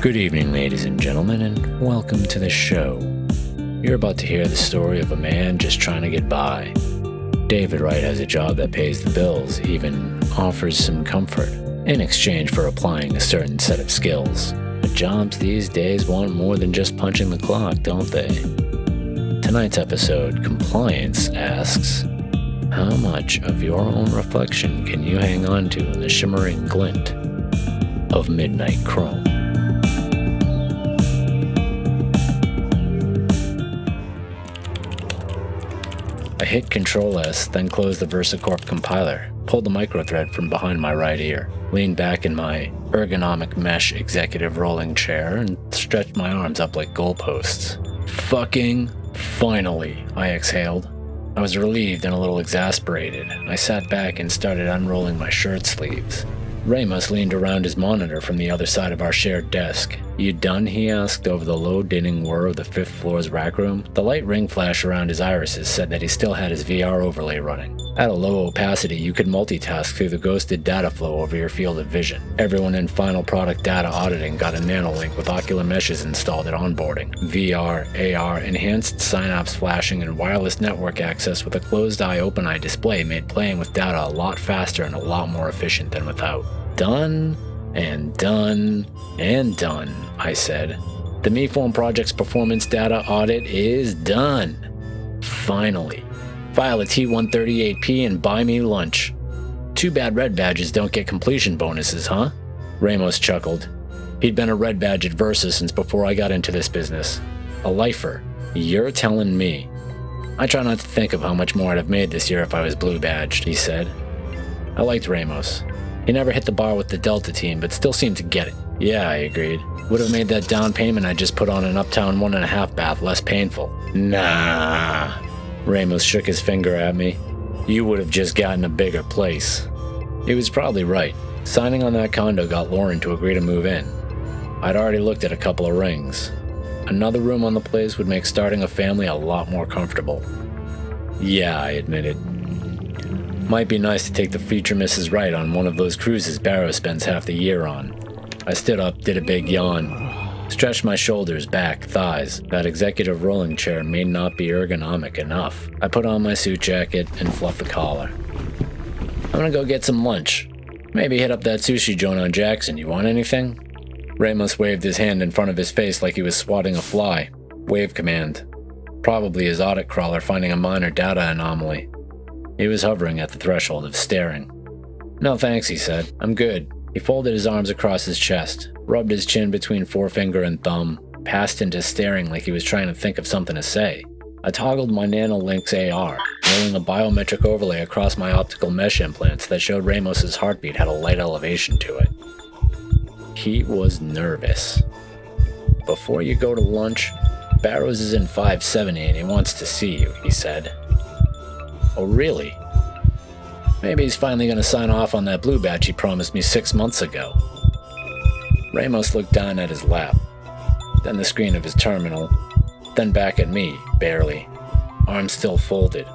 Good evening, ladies and gentlemen, and welcome to the show. You're about to hear the story of a man just trying to get by. David Wright has a job that pays the bills, even offers some comfort, in exchange for applying a certain set of skills. But jobs these days want more than just punching the clock, don't they? Tonight's episode, Compliance, asks, how much of your own reflection can you hang on to in the shimmering glint of midnight chrome? I hit Control-S, then closed the VersaCorp compiler, pulled the microthread from behind my right ear, leaned back in my ergonomic mesh executive rolling chair, and stretched my arms up like goalposts. Fucking finally, I exhaled. I was relieved and a little exasperated. I sat back and started unrolling my shirt sleeves. Ramos leaned around his monitor from the other side of our shared desk. You done? He asked over the low dinning whir of the fifth floor's rack room. The light ring flash around his irises said that he still had his VR overlay running. At a low opacity, you could multitask through the ghosted data flow over your field of vision. Everyone in final product data auditing got a nanolink with ocular meshes installed at onboarding. VR, AR, enhanced synapse flashing, and wireless network access with a closed-eye, open-eye display made playing with data a lot faster and a lot more efficient than without. Done, and done, and done, I said. The MeForm project's performance data audit is done. Finally. File a T138P and buy me lunch. Too bad red badges don't get completion bonuses, huh? Ramos chuckled. He'd been a red badge at Versa since before I got into this business. A lifer. You're telling me. I try not to think of how much more I'd have made this year if I was blue badged, he said. I liked Ramos. He never hit the bar with the Delta team, but still seemed to get it. Yeah, I agreed. Would have made that down payment I just put on an Uptown 1.5 bath less painful. Nah. Ramos shook his finger at me. You would have just gotten a bigger place. He was probably right. Signing on that condo got Lauren to agree to move in. I'd already looked at a couple of rings. Another room on the place would make starting a family a lot more comfortable. Yeah, I admitted. Might be nice to take the future Mrs. Wright on one of those cruises Barrow spends half the year on. I stood up, did a big yawn. Stretched my shoulders, back, thighs. That executive rolling chair may not be ergonomic enough. I put on my suit jacket and fluffed the collar. I'm gonna go get some lunch. Maybe hit up that sushi joint on Jackson. You want anything? Ramos waved his hand in front of his face like he was swatting a fly. Wave command. Probably his audit crawler finding a minor data anomaly. He was hovering at the threshold of staring. No thanks, he said. I'm good. He folded his arms across his chest, rubbed his chin between forefinger and thumb, passed into staring like he was trying to think of something to say. I toggled my NanoLinks AR, rolling a biometric overlay across my optical mesh implants that showed Ramos's heartbeat had a light elevation to it. He was nervous. Before you go to lunch, Barrows is in 570 and he wants to see you, he said. Oh, really? Maybe he's finally going to sign off on that blue badge he promised me 6 months ago. Ramos looked down at his lap, then the screen of his terminal, then back at me, barely, arms still folded.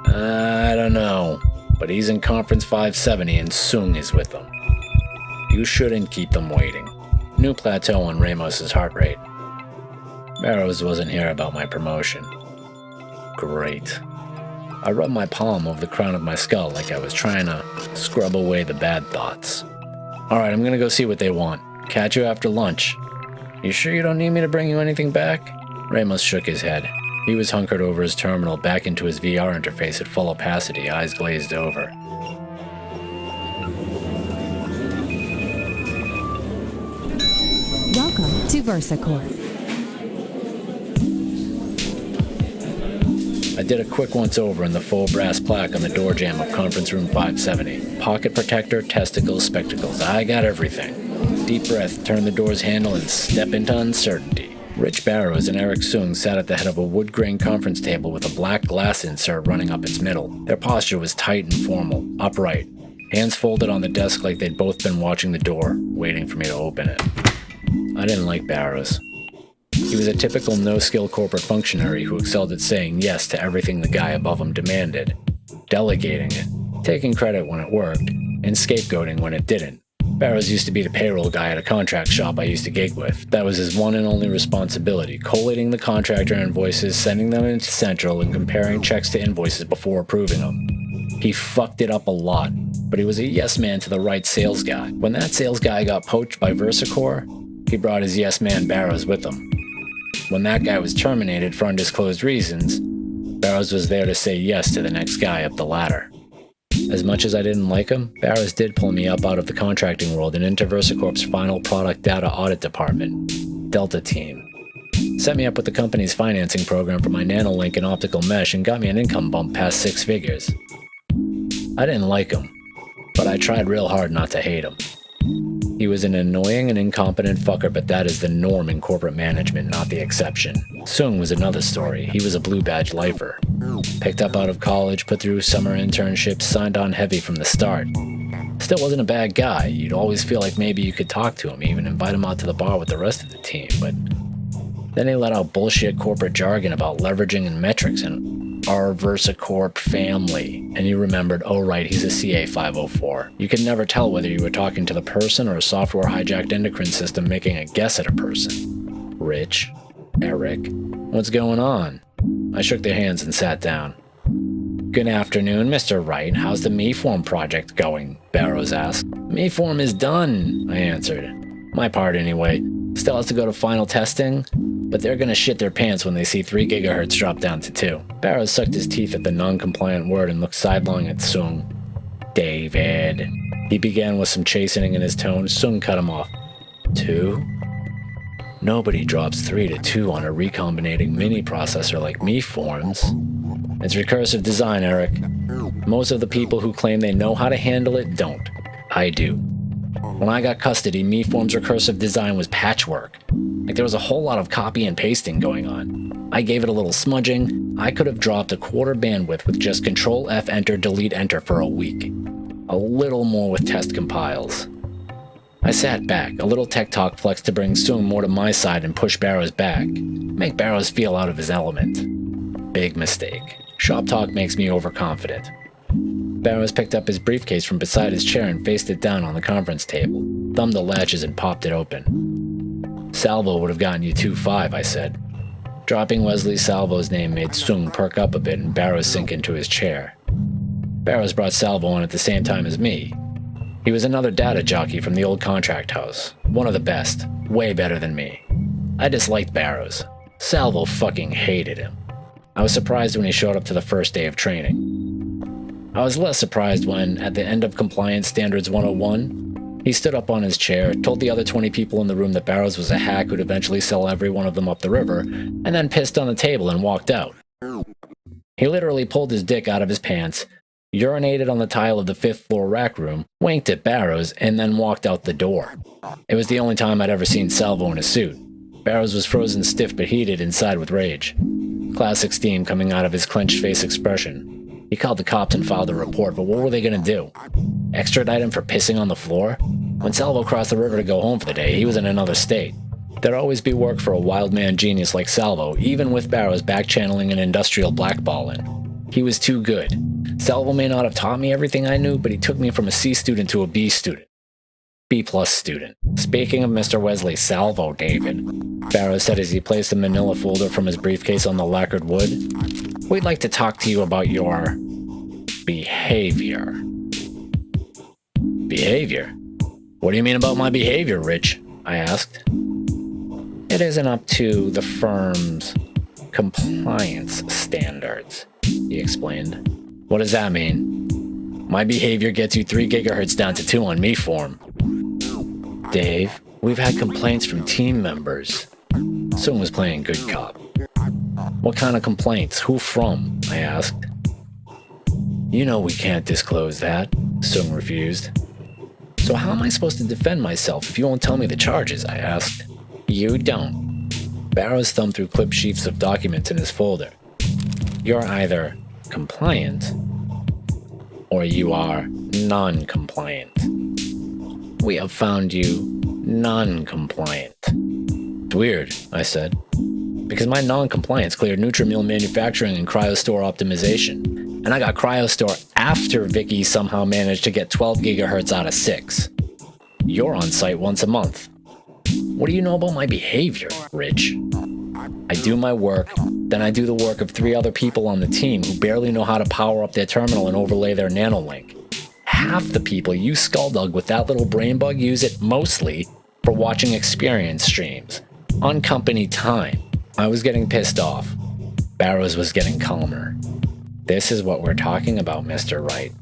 I don't know, but he's in Conference 570 and Sung is with them. You shouldn't keep them waiting. New plateau on Ramos's heart rate. Barrows wasn't here about my promotion. Great. I rubbed my palm over the crown of my skull like I was trying to scrub away the bad thoughts. Alright, I'm gonna go see what they want. Catch you after lunch. You sure you don't need me to bring you anything back? Ramos shook his head. He was hunkered over his terminal, back into his VR interface at full opacity, eyes glazed over. Welcome to VersaCorp. I did a quick once-over in the faux brass plaque on the door jamb of Conference Room 570. Pocket protector, testicles, spectacles. I got everything. Deep breath, turn the door's handle, and step into uncertainty. Rich Barrows and Eric Sung sat at the head of a wood-grain conference table with a black glass insert running up its middle. Their posture was tight and formal, upright. Hands folded on the desk like they'd both been watching the door, waiting for me to open it. I didn't like Barrows. He was a typical no-skill corporate functionary who excelled at saying yes to everything the guy above him demanded, delegating it, taking credit when it worked, and scapegoating when it didn't. Barrows used to be the payroll guy at a contract shop I used to gig with. That was his one and only responsibility, collating the contractor invoices, sending them into Central, and comparing checks to invoices before approving them. He fucked it up a lot, but he was a yes man to the right sales guy. When that sales guy got poached by VersaCorp, he brought his yes man Barrows with him. When that guy was terminated for undisclosed reasons, Barrows was there to say yes to the next guy up the ladder. As much as I didn't like him, Barrows did pull me up out of the contracting world and into VersaCorp's final product data audit department, Delta Team. Set me up with the company's financing program for my nanolink and optical mesh and got me an income bump past 6 figures. I didn't like him, but I tried real hard not to hate him. He was an annoying and incompetent fucker, but that is the norm in corporate management, not the exception. Sung was another story. He was a blue badge lifer. Picked up out of college, put through summer internships, signed on heavy from the start. Still wasn't a bad guy. You'd always feel like maybe you could talk to him, even invite him out to the bar with the rest of the team, but then he let out bullshit corporate jargon about leveraging and metrics and our VersaCorp family. And you remembered, oh right, he's a CA 504. You could never tell whether you were talking to the person or a software hijacked endocrine system making a guess at a person. Rich, Eric, what's going on? I shook their hands and sat down. Good afternoon, Mr. Wright. How's the MeForm project going? Barrows asked. MeForm is done, I answered. My part anyway. Still has to go to final testing, but they're gonna shit their pants when they see 3 GHz drop down to 2. Barrows sucked his teeth at the non-compliant word and looked sidelong at Sung. David. He began with some chastening in his tone. Sung cut him off. 2? Nobody drops 3 to 2 on a recombinating mini processor like MeForms. It's recursive design, Eric. Most of the people who claim they know how to handle it don't. I do. When I got custody, MeForm's recursive design was patchwork. Like there was a whole lot of copy and pasting going on. I gave it a little smudging. I could have dropped a quarter bandwidth with just Control F Enter Delete Enter for a week. A little more with test compiles. I sat back, a little tech talk flex to bring Sung more to my side and push Barrows back. Make Barrows feel out of his element. Big mistake. Shop talk makes me overconfident. Barrows picked up his briefcase from beside his chair and faced it down on the conference table, thumbed the latches and popped it open. Salvo would have gotten you 2.5, I said. Dropping Wesley Salvo's name made Sung perk up a bit and Barrows sink into his chair. Barrows brought Salvo on at the same time as me. He was another data jockey from the old contract house. One of the best. Way better than me. I disliked Barrows. Salvo fucking hated him. I was surprised when he showed up to the first day of training. I was less surprised when, at the end of Compliance Standards 101, he stood up on his chair, told the other 20 people in the room that Barrows was a hack who'd eventually sell every one of them up the river, and then pissed on the table and walked out. He literally pulled his dick out of his pants, urinated on the tile of the 5th floor rack room, winked at Barrows, and then walked out the door. It was the only time I'd ever seen Salvo in a suit. Barrows was frozen stiff but heated inside with rage. Classic steam coming out of his clenched face expression. He called the cops and filed a report, but what were they gonna do? Extradite him for pissing on the floor? When Salvo crossed the river to go home for the day, he was in another state. There'd always be work for a wild man genius like Salvo, even with Barrows back-channeling an industrial blackballing. He was too good. Salvo may not have taught me everything I knew, but he took me from a C student to a B student. B-plus student. Speaking of Mr. Wesley Salvo, David, Barrows said as he placed a manila folder from his briefcase on the lacquered wood, we'd like to talk to you about your behavior. Behavior? What do you mean about my behavior, Rich? I asked. It isn't up to the firm's compliance standards, he explained. What does that mean? My behavior gets you 3 GHz down to 2 on MeForm. Dave, we've had complaints from team members. Sung was playing good cop. What kind of complaints? Who from? I asked. You know we can't disclose that, Sung refused. So how am I supposed to defend myself if you won't tell me the charges? I asked. You don't. Barrows thumbed through clip sheets of documents in his folder. You're either compliant or you are non-compliant. We have found you non-compliant. It's weird, I said, because my non-compliance cleared Nutrimule manufacturing and CryoStore optimization, and I got CryoStore after Vicky somehow managed to get 12 GHz out of 6. You're on site once a month. What do you know about my behavior, Rich? I do my work, then I do the work of 3 other people on the team who barely know how to power up their terminal and overlay their nanolink. Half the people you skulldug with that little brain bug use it mostly for watching experience streams, on company time. I was getting pissed off. Barrows was getting calmer. This is what we're talking about, Mr. Wright.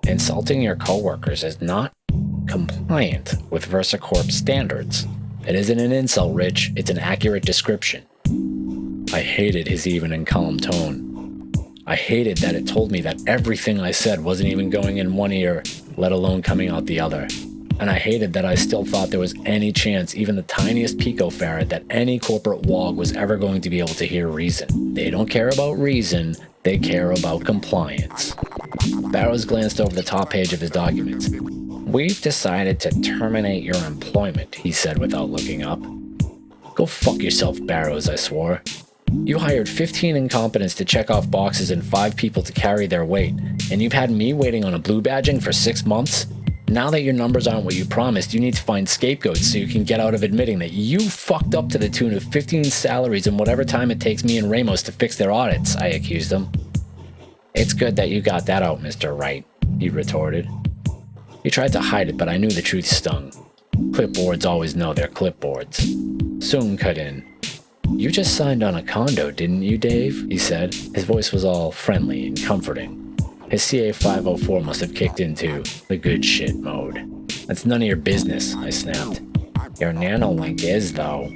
Insulting your coworkers is not compliant with VersaCorp standards. It isn't an insult, Rich. It's an accurate description. I hated his even and calm tone. I hated that it told me that everything I said wasn't even going in one ear, let alone coming out the other. And I hated that I still thought there was any chance, even the tiniest picofarad, that any corporate wog was ever going to be able to hear reason. They don't care about reason, they care about compliance. Barrows glanced over the top page of his documents. We've decided to terminate your employment, he said without looking up. Go fuck yourself, Barrows, I swore. You hired 15 incompetents to check off boxes and 5 people to carry their weight, and you've had me waiting on a blue badging for 6 months? Now that your numbers aren't what you promised, you need to find scapegoats so you can get out of admitting that you fucked up to the tune of 15 salaries in whatever time it takes me and Ramos to fix their audits, I accused him. It's good that you got that out, Mr. Wright, he retorted. He tried to hide it, but I knew the truth stung. Clipboards always know their clipboards. Soon cut in. You just signed on a condo, didn't you, Dave? He said. His voice was all friendly and comforting. His CA 504 must have kicked into the good shit mode. That's none of your business, I snapped. Your nanolink is, though.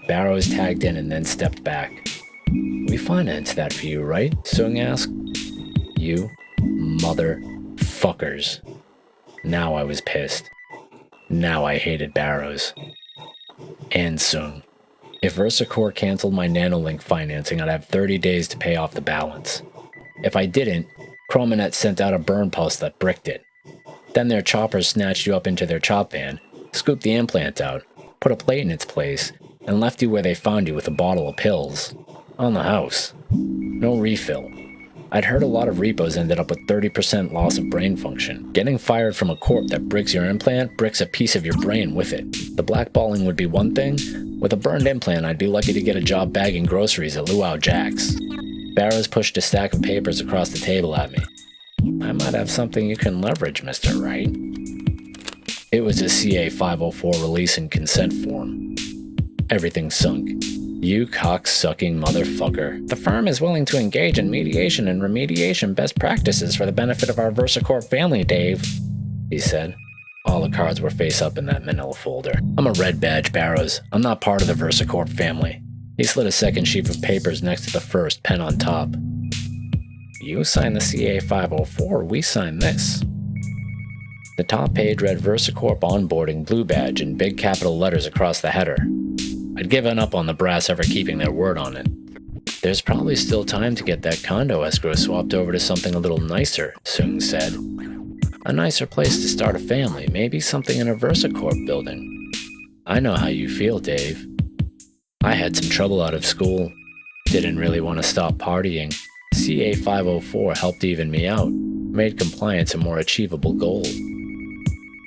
Barrows tagged in and then stepped back. We financed that for you, right? Sung asked. You motherfuckers. Now I was pissed. Now I hated Barrows. And Sung. If VersaCorp canceled my nanolink financing, I'd have 30 days to pay off the balance. If I didn't, Chromanet sent out a burn post that bricked it. Then their choppers snatched you up into their chop van, scooped the implant out, put a plate in its place, and left you where they found you with a bottle of pills. On the house. No refill. I'd heard a lot of repos ended up with 30% loss of brain function. Getting fired from a corp that bricks your implant bricks a piece of your brain with it. The blackballing would be one thing. With a burned implant, I'd be lucky to get a job bagging groceries at Luau Jack's. Barrows pushed a stack of papers across the table at me. I might have something you can leverage, Mr. Wright. It was a CA 504 release and consent form. Everything sunk. You cock-sucking motherfucker. The firm is willing to engage in mediation and remediation best practices for the benefit of our VersaCorp family, Dave, he said. All the cards were face up in that manila folder. I'm a red badge, Barrows. I'm not part of the VersaCorp family. He slid a second sheaf of papers next to the first, pen on top. You signed the CA 504, we signed this. The top page read VersaCorp onboarding blue badge in big capital letters across the header. I'd given up on the brass ever keeping their word on it. There's probably still time to get that condo escrow swapped over to something a little nicer, Sung said. A nicer place to start a family, maybe something in a VersaCorp building. I know how you feel, Dave. I had some trouble out of school. Didn't really want to stop partying. CA 504 helped even me out, made compliance a more achievable goal.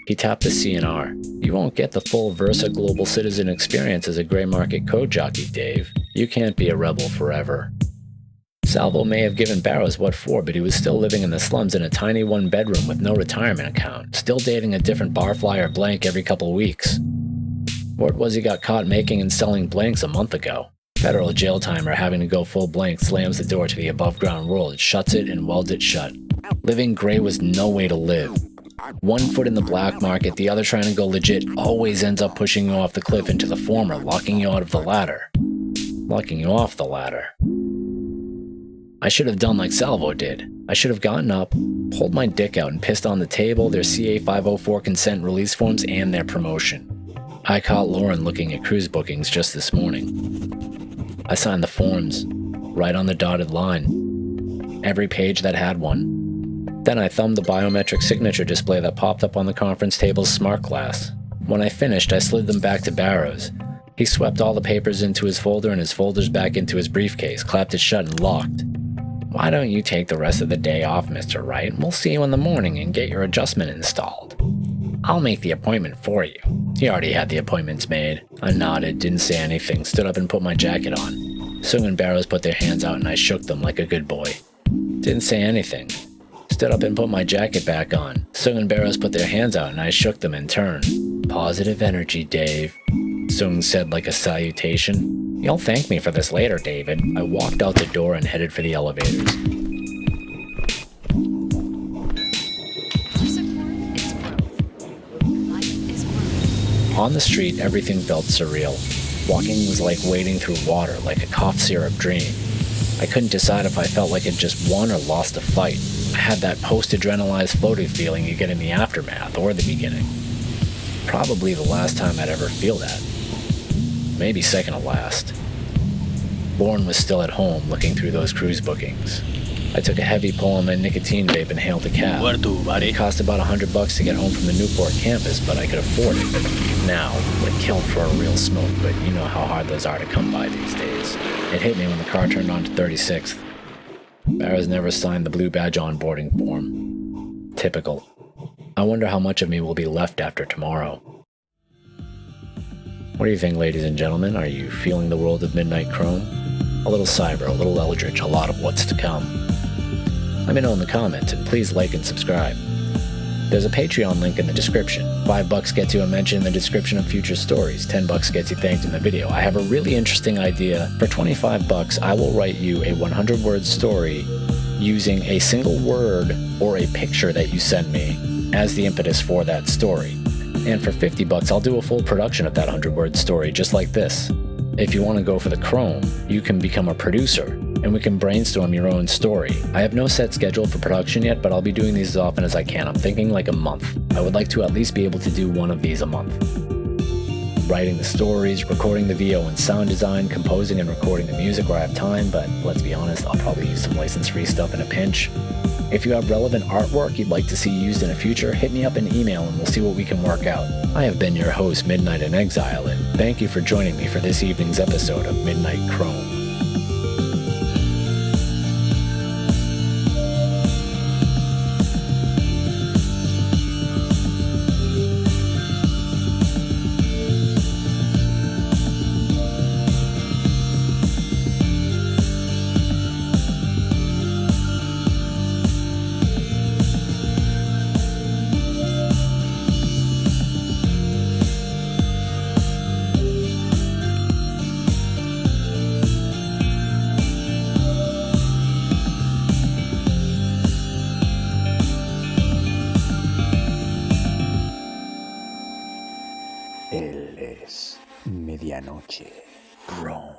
He tapped the CNR. You won't get the full Versa global citizen experience as a gray market code jockey, Dave. You can't be a rebel forever. Salvo may have given Barrows what for, but he was still living in the slums in a tiny one-bedroom with no retirement account, still dating a different barfly or blank every couple weeks. Word was he got caught making and selling blanks a month ago. Federal jail time or having to go full blank slams the door to the above-ground world. It shuts it and welds it shut. Living gray was no way to live. One foot in the black market, the other trying to go legit, always ends up pushing you off the cliff into the former, locking you out of the latter. Locking you off the ladder. I should have done like Salvo did. I should have gotten up, pulled my dick out and pissed on the table, their CA 504 consent release forms, and their promotion. I caught Lauren looking at cruise bookings just this morning. I signed the forms, right on the dotted line. Every page that had one. Then I thumbed the biometric signature display that popped up on the conference table's smart glass. When I finished, I slid them back to Barrows. He swept all the papers into his folder and his folders back into his briefcase, clapped it shut and locked. Why don't you take the rest of the day off, Mr. Wright? We'll see you in the morning and get your adjustment installed. I'll make the appointment for you. He already had the appointments made. I nodded, didn't say anything, stood up and put my jacket on. Sung and Barrows put their hands out and I shook them like a good boy. Didn't say anything. Stood up and put my jacket back on. Sung and Barrows put their hands out and I shook them in turn. Positive energy, Dave, Sung said like a salutation. You'll thank me for this later, David. I walked out the door and headed for the elevators. On the street, everything felt surreal. Walking was like wading through water, like a cough syrup dream. I couldn't decide if I felt like I'd just won or lost a fight. I had that post-adrenalized floaty feeling you get in the aftermath or the beginning. Probably the last time I'd ever feel that. Maybe second to last. Lauren was still at home looking through those cruise bookings. I took a heavy pull on my nicotine vape and hailed a cab. Where to, buddy? It cost about $100 to get home from the Newport campus, but I could afford it. Now, would have killed for a real smoke, but you know how hard those are to come by these days. It hit me when the car turned on to 36th. Barrows never signed the blue badge onboarding form. Typical. I wonder how much of me will be left after tomorrow. What do you think, ladies and gentlemen? Are you feeling the world of Midnight Chrome? A little cyber, a little eldritch, a lot of what's to come. Let me know in the comments, and please like and subscribe. There's a Patreon link in the description. $5 gets you a mention in the description of future stories. $10 gets you thanked in the video. I have a really interesting idea. For $25, I will write you a 100-word story using a single word or a picture that you send me as the impetus for that story. And for $50, I'll do a full production of that 100-word story, just like this. If you want to go for the Chrome, you can become a producer, and we can brainstorm your own story. I have no set schedule for production yet, but I'll be doing these as often as I can. I'm thinking like a month. I would like to at least be able to do one of these a month. Writing the stories, recording the VO and sound design, composing and recording the music where I have time, but let's be honest, I'll probably use some license-free stuff in a pinch. If you have relevant artwork you'd like to see used in the future, hit me up in email and we'll see what we can work out. I have been your host, Midnight in Exile, and thank you for joining me for this evening's episode of Midnight Chrome. Él es Medianoche Chrome.